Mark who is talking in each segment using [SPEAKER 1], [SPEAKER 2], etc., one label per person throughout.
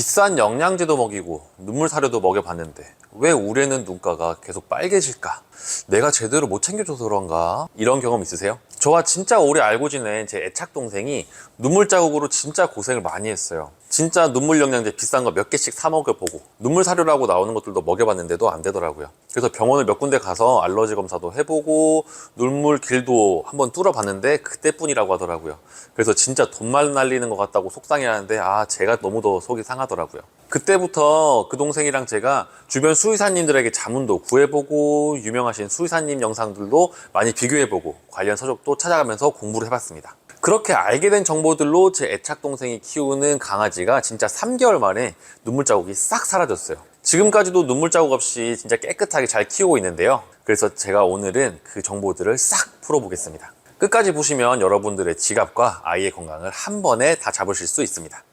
[SPEAKER 1] 비싼 영양제도 먹이고 눈물 사료도 먹여봤는데 왜 올해는 눈가가 계속 빨개질까? 내가 제대로 못 챙겨줘서 그런가? 이런 경험 있으세요? 저와 진짜 오래 알고 지낸 제 애착 동생이 눈물 자국으로 진짜 고생을 많이 했어요. 진짜 눈물 영양제 비싼 거 몇 개씩 사 먹여보고 눈물 사료라고 나오는 것들도 먹여봤는데도 안 되더라고요. 그래서 병원을 몇 군데 가서 알러지 검사도 해보고 눈물 길도 한번 뚫어봤는데 그때뿐이라고 하더라고요. 그래서 진짜 돈만 날리는 것 같다고 속상해하는데 제가 너무 더 속이 상하더라고요. 그때부터 그 동생이랑 제가 주변 수의사님들에게 자문도 구해보고 유명하신 수의사님 영상들도 많이 비교해보고 관련 서적도 찾아가면서 공부를 해봤습니다. 그렇게 알게 된 정보들로 제 애착 동생이 키우는 강아지가 진짜 3개월 만에 눈물 자국이 싹 사라졌어요. 지금까지도 눈물 자국 없이 진짜 깨끗하게 잘 키우고 있는데요. 그래서 제가 오늘은 그 정보들을 싹 풀어보겠습니다. 끝까지 보시면 여러분들의 지갑과 아이의 건강을 한 번에 다 잡으실 수 있습니다.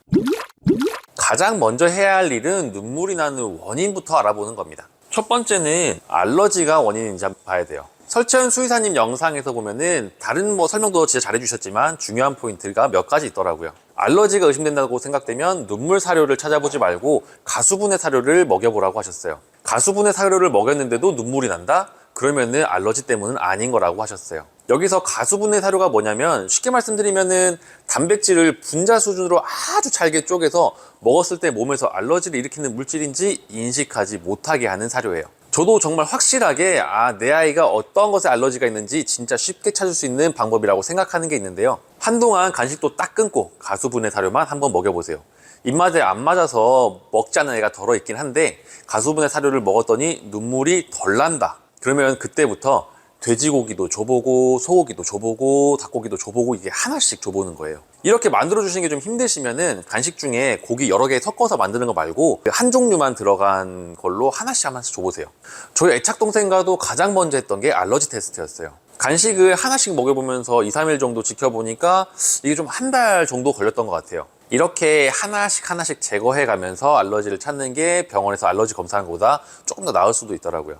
[SPEAKER 1] 가장 먼저 해야 할 일은 눈물이 나는 원인부터 알아보는 겁니다. 첫 번째는 알러지가 원인인지 한번 봐야 돼요. 설채연 수의사님 영상에서 보면은 다른 설명도 진짜 잘해주셨지만 중요한 포인트가 몇 가지 있더라고요. 알러지가 의심된다고 생각되면 눈물 사료를 찾아보지 말고 가수분해 사료를 먹여보라고 하셨어요. 가수분해 사료를 먹였는데도 눈물이 난다? 그러면은 알러지 때문은 아닌 거라고 하셨어요. 여기서 가수분해 사료가 뭐냐면 쉽게 말씀드리면은 단백질을 분자 수준으로 아주 잘게 쪼개서 먹었을 때 몸에서 알러지를 일으키는 물질인지 인식하지 못하게 하는 사료예요. 저도 정말 확실하게 내 아이가 어떤 것에 알러지가 있는지 진짜 쉽게 찾을 수 있는 방법이라고 생각하는 게 있는데요. 한동안 간식도 딱 끊고 가수분해 사료만 한번 먹여보세요. 입맛에 안 맞아서 먹지 않는 애가 덜어 있긴 한데 가수분해 사료를 먹었더니 눈물이 덜 난다. 그러면 그때부터 돼지고기도 줘보고 소고기도 줘보고 닭고기도 줘보고 이게 하나씩 줘보는 거예요. 이렇게 만들어 주시는 게 좀 힘드시면은 간식 중에 고기 여러 개 섞어서 만드는 거 말고 한 종류만 들어간 걸로 하나씩 줘보세요. 저희 애착 동생과도 가장 먼저 했던 게 알러지 테스트였어요. 간식을 하나씩 먹여보면서 2, 3일 정도 지켜보니까 이게 좀 한 달 정도 걸렸던 것 같아요. 이렇게 하나씩 제거해 가면서 알러지를 찾는 게 병원에서 알러지 검사하는 것보다 조금 더 나을 수도 있더라고요.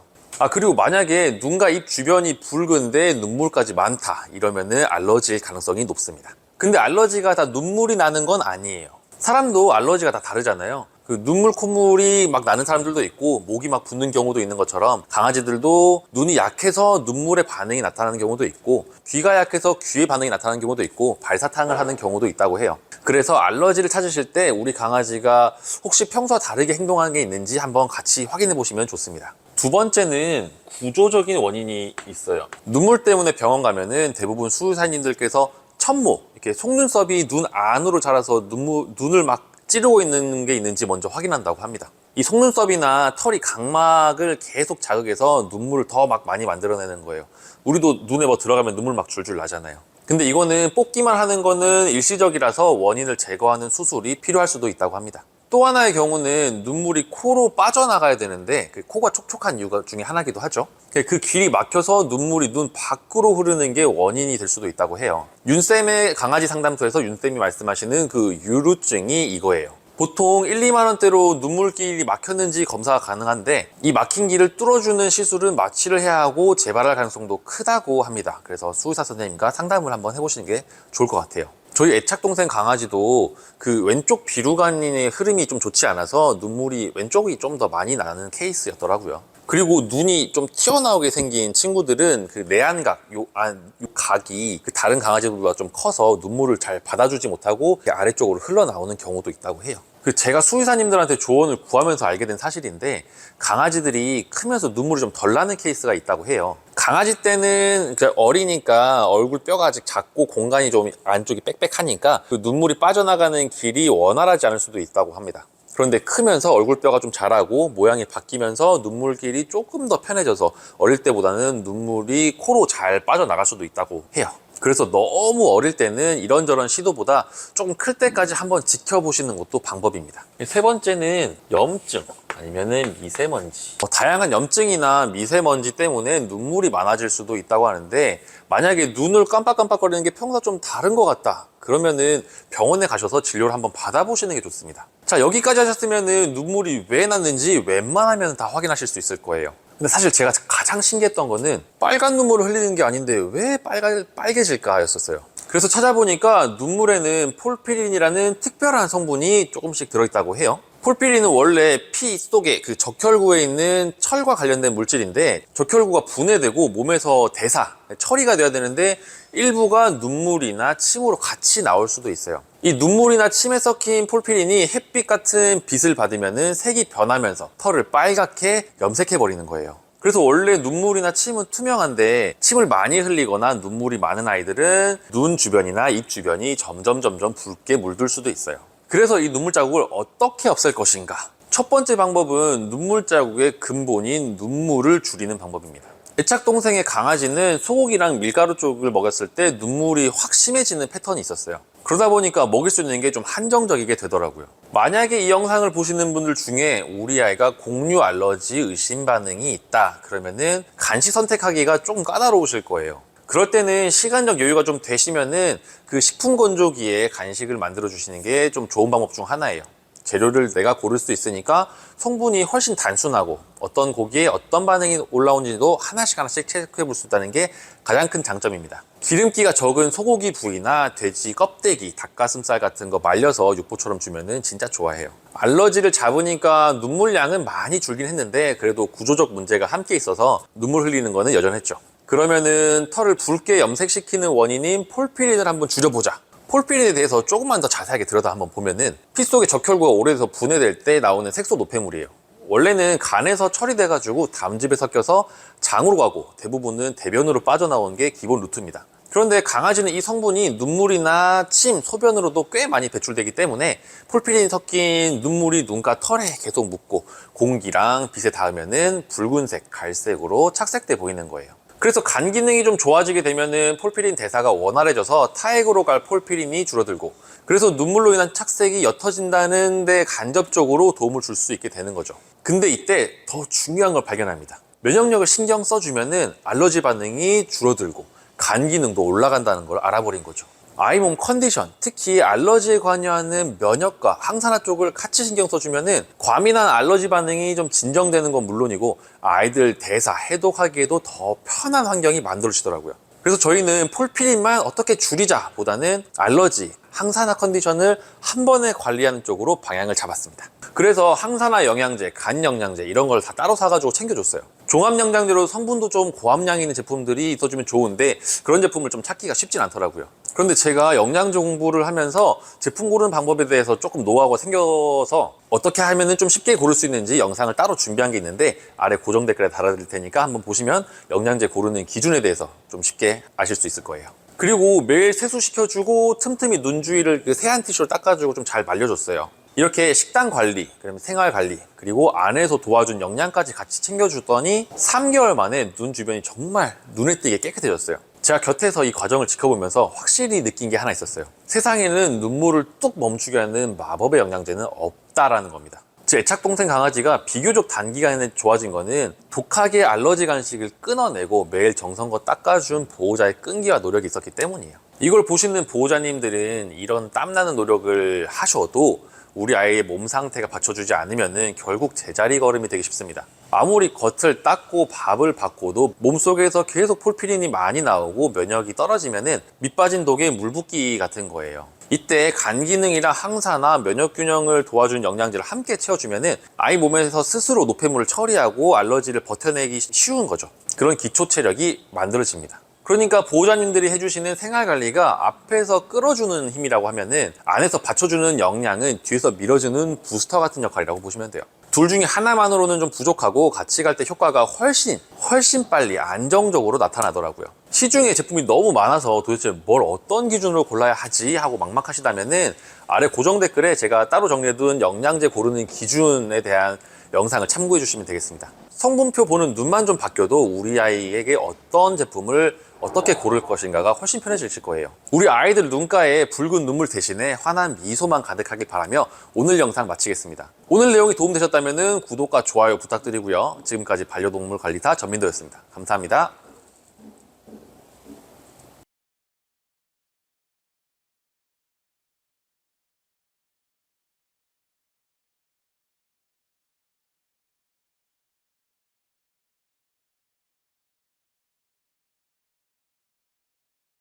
[SPEAKER 1] 그리고 만약에 눈과 입 주변이 붉은데 눈물까지 많다 이러면은 알러지일 가능성이 높습니다. 근데 알러지가 다 눈물이 나는 건 아니에요. 사람도 알러지가 다 다르잖아요. 그 눈물 콧물이 막 나는 사람들도 있고 목이 막 붓는 경우도 있는 것처럼 강아지들도 눈이 약해서 눈물의 반응이 나타나는 경우도 있고 귀가 약해서 귀의 반응이 나타나는 경우도 있고 발사탕을 하는 경우도 있다고 해요. 그래서 알러지를 찾으실 때 우리 강아지가 혹시 평소와 다르게 행동하는 게 있는지 한번 같이 확인해 보시면 좋습니다. 두 번째는 구조적인 원인이 있어요. 눈물 때문에 병원 가면은 대부분 수의사님들께서 천모, 이렇게 속눈썹이 눈 안으로 자라서 눈을 막 찌르고 있는 게 있는지 먼저 확인한다고 합니다. 이 속눈썹이나 털이 각막을 계속 자극해서 눈물을 더 막 많이 만들어내는 거예요. 우리도 눈에 들어가면 눈물 막 줄줄 나잖아요. 근데 이거는 뽑기만 하는 거는 일시적이라서 원인을 제거하는 수술이 필요할 수도 있다고 합니다. 또 하나의 경우는 눈물이 코로 빠져나가야 되는데 코가 촉촉한 이유 중에 하나이기도 하죠. 그 길이 막혀서 눈물이 눈 밖으로 흐르는 게 원인이 될 수도 있다고 해요. 윤쌤의 강아지 상담소에서 윤쌤이 말씀하시는 그 유루증이 이거예요. 보통 1, 2만 원대로 눈물길이 막혔는지 검사가 가능한데 이 막힌 길을 뚫어주는 시술은 마취를 해야 하고 재발할 가능성도 크다고 합니다. 그래서 수의사 선생님과 상담을 한번 해보시는 게 좋을 것 같아요. 저희 애착 동생 강아지도 그 왼쪽 비루간의 흐름이 좀 좋지 않아서 눈물이 왼쪽이 좀 더 많이 나는 케이스였더라고요. 그리고 눈이 좀 튀어나오게 생긴 친구들은 그 내안각, 요 각이 그 다른 강아지들보다 좀 커서 눈물을 잘 받아주지 못하고 아래쪽으로 흘러나오는 경우도 있다고 해요. 제가 수의사님들한테 조언을 구하면서 알게 된 사실인데 강아지들이 크면서 눈물이 좀 덜 나는 케이스가 있다고 해요. 강아지 때는 어리니까 얼굴 뼈가 아직 작고 공간이 좀 안쪽이 빽빽하니까 그 눈물이 빠져나가는 길이 원활하지 않을 수도 있다고 합니다. 그런데 크면서 얼굴뼈가 좀 자라고 모양이 바뀌면서 눈물길이 조금 더 편해져서 어릴 때보다는 눈물이 코로 잘 빠져나갈 수도 있다고 해요. 그래서 너무 어릴 때는 이런저런 시도보다 조금 클 때까지 한번 지켜보시는 것도 방법입니다. 세 번째는 염증 아니면은 미세먼지. 다양한 염증이나 미세먼지 때문에 눈물이 많아질 수도 있다고 하는데 만약에 눈을 깜빡깜빡거리는 게 평소와 좀 다른 것 같다 그러면은 병원에 가셔서 진료를 한번 받아보시는 게 좋습니다. 자, 여기까지 하셨으면은 눈물이 왜 났는지 웬만하면 다 확인하실 수 있을 거예요. 근데 사실 제가 가장 신기했던 거는 빨간 눈물을 흘리는 게 아닌데 왜 빨개질까 였었어요. 그래서 찾아보니까 눈물에는 폴피린이라는 특별한 성분이 조금씩 들어있다고 해요. 폴피린은 원래 피 속에 그 적혈구에 있는 철과 관련된 물질인데, 적혈구가 분해되고 몸에서 대사, 처리가 돼야 되는데 일부가 눈물이나 침으로 같이 나올 수도 있어요. 이 눈물이나 침에 섞인 폴피린이 햇빛 같은 빛을 받으면 색이 변하면서 털을 빨갛게 염색해 버리는 거예요. 그래서 원래 눈물이나 침은 투명한데, 침을 많이 흘리거나 눈물이 많은 아이들은 눈 주변이나 입 주변이 점점 붉게 물들 수도 있어요. 그래서 이 눈물 자국을 어떻게 없앨 것인가? 첫 번째 방법은 눈물 자국의 근본인 눈물을 줄이는 방법입니다. 애착 동생의 강아지는 소고기랑 밀가루 쪽을 먹였을 때 눈물이 확 심해지는 패턴이 있었어요. 그러다 보니까 먹일 수 있는 게 좀 한정적이게 되더라고요. 만약에 이 영상을 보시는 분들 중에 우리 아이가 곡류 알러지 의심 반응이 있다 그러면은 간식 선택하기가 조금 까다로우실 거예요. 그럴 때는 시간적 여유가 좀 되시면은 그 식품 건조기에 간식을 만들어 주시는 게 좀 좋은 방법 중 하나예요. 재료를 내가 고를 수 있으니까 성분이 훨씬 단순하고 어떤 고기에 어떤 반응이 올라오는지도 하나씩 체크해 볼 수 있다는 게 가장 큰 장점입니다. 기름기가 적은 소고기 부위나 돼지 껍데기, 닭가슴살 같은 거 말려서 육포처럼 주면은 진짜 좋아해요. 알러지를 잡으니까 눈물량은 많이 줄긴 했는데 그래도 구조적 문제가 함께 있어서 눈물 흘리는 거는 여전했죠. 그러면은 털을 붉게 염색시키는 원인인 폴피린을 한번 줄여보자. 폴피린에 대해서 조금만 더 자세하게 들여다 한번 보면은 피 속에 적혈구가 오래돼서 분해될 때 나오는 색소 노폐물이에요. 원래는 간에서 처리돼가지고 담즙에 섞여서 장으로 가고 대부분은 대변으로 빠져나오는 게 기본 루트입니다. 그런데 강아지는 이 성분이 눈물이나 침, 소변으로도 꽤 많이 배출되기 때문에 폴피린이 섞인 눈물이 눈과 털에 계속 묻고 공기랑 빛에 닿으면은 붉은색, 갈색으로 착색돼 보이는 거예요. 그래서 간 기능이 좀 좋아지게 되면은 폴피린 대사가 원활해져서 타액으로 갈 폴피린이 줄어들고, 그래서 눈물로 인한 착색이 옅어진다는 데 간접적으로 도움을 줄 수 있게 되는 거죠. 근데 이때 더 중요한 걸 발견합니다. 면역력을 신경 써주면은 알러지 반응이 줄어들고 간 기능도 올라간다는 걸 알아버린 거죠. 아이 몸 컨디션, 특히 알러지에 관여하는 면역과 항산화 쪽을 같이 신경 써주면은 과민한 알러지 반응이 좀 진정되는 건 물론이고 아이들 대사, 해독하기에도 더 편한 환경이 만들어지더라고요. 그래서 저희는 폴피린만 어떻게 줄이자 보다는 알러지, 항산화 컨디션을 한 번에 관리하는 쪽으로 방향을 잡았습니다. 그래서 항산화 영양제, 간 영양제 이런 걸 다 따로 사가지고 챙겨줬어요. 종합 영양제로 성분도 좀 고함량이 있는 제품들이 있어주면 좋은데 그런 제품을 좀 찾기가 쉽진 않더라고요. 그런데 제가 영양제 공부를 하면서 제품 고르는 방법에 대해서 조금 노하우가 생겨서 어떻게 하면 좀 쉽게 고를 수 있는지 영상을 따로 준비한 게 있는데 아래 고정 댓글에 달아드릴 테니까 한번 보시면 영양제 고르는 기준에 대해서 좀 쉽게 아실 수 있을 거예요. 그리고 매일 세수시켜주고 틈틈이 눈 주위를 그 세안 티슈로 닦아주고 좀 잘 말려줬어요. 이렇게 식단 관리, 그다음에 생활 관리, 그리고 안에서 도와준 영양까지 같이 챙겨주더니 3개월 만에 눈 주변이 정말 눈에 띄게 깨끗해졌어요. 제가 곁에서 이 과정을 지켜보면서 확실히 느낀 게 하나 있었어요. 세상에는 눈물을 뚝 멈추게 하는 마법의 영양제는 없다라는 겁니다. 제 애착 동생 강아지가 비교적 단기간에 좋아진 거는 독하게 알러지 간식을 끊어내고 매일 정성껏 닦아준 보호자의 끈기와 노력이 있었기 때문이에요. 이걸 보시는 보호자님들은 이런 땀나는 노력을 하셔도 우리 아이의 몸 상태가 받쳐주지 않으면 결국 제자리 걸음이 되기 쉽습니다. 아무리 겉을 닦고 밥을 바꿔도 몸속에서 계속 폴피린이 많이 나오고 면역이 떨어지면 밑 빠진 독에 물 붓기 같은 거예요. 이때 간 기능이랑 항산화, 면역 균형을 도와주는 영양제를 함께 채워주면 아이 몸에서 스스로 노폐물을 처리하고 알러지를 버텨내기 쉬운 거죠. 그런 기초 체력이 만들어집니다. 그러니까 보호자님들이 해주시는 생활관리가 앞에서 끌어주는 힘이라고 하면은 안에서 받쳐주는 영양은 뒤에서 밀어주는 부스터 같은 역할이라고 보시면 돼요. 둘 중에 하나만으로는 좀 부족하고 같이 갈 때 효과가 훨씬 빨리 안정적으로 나타나더라고요. 시중에 제품이 너무 많아서 도대체 뭘 어떤 기준으로 골라야 하지 하고 막막하시다면은 아래 고정 댓글에 제가 따로 정리해둔 영양제 고르는 기준에 대한 영상을 참고해 주시면 되겠습니다. 성분표 보는 눈만 좀 바뀌어도 우리 아이에게 어떤 제품을 어떻게 고를 것인가가 훨씬 편해지실 거예요. 우리 아이들 눈가에 붉은 눈물 대신에 환한 미소만 가득하길 바라며 오늘 영상 마치겠습니다. 오늘 내용이 도움되셨다면 구독과 좋아요 부탁드리고요. 지금까지 반려동물 관리사 전민도였습니다. 감사합니다.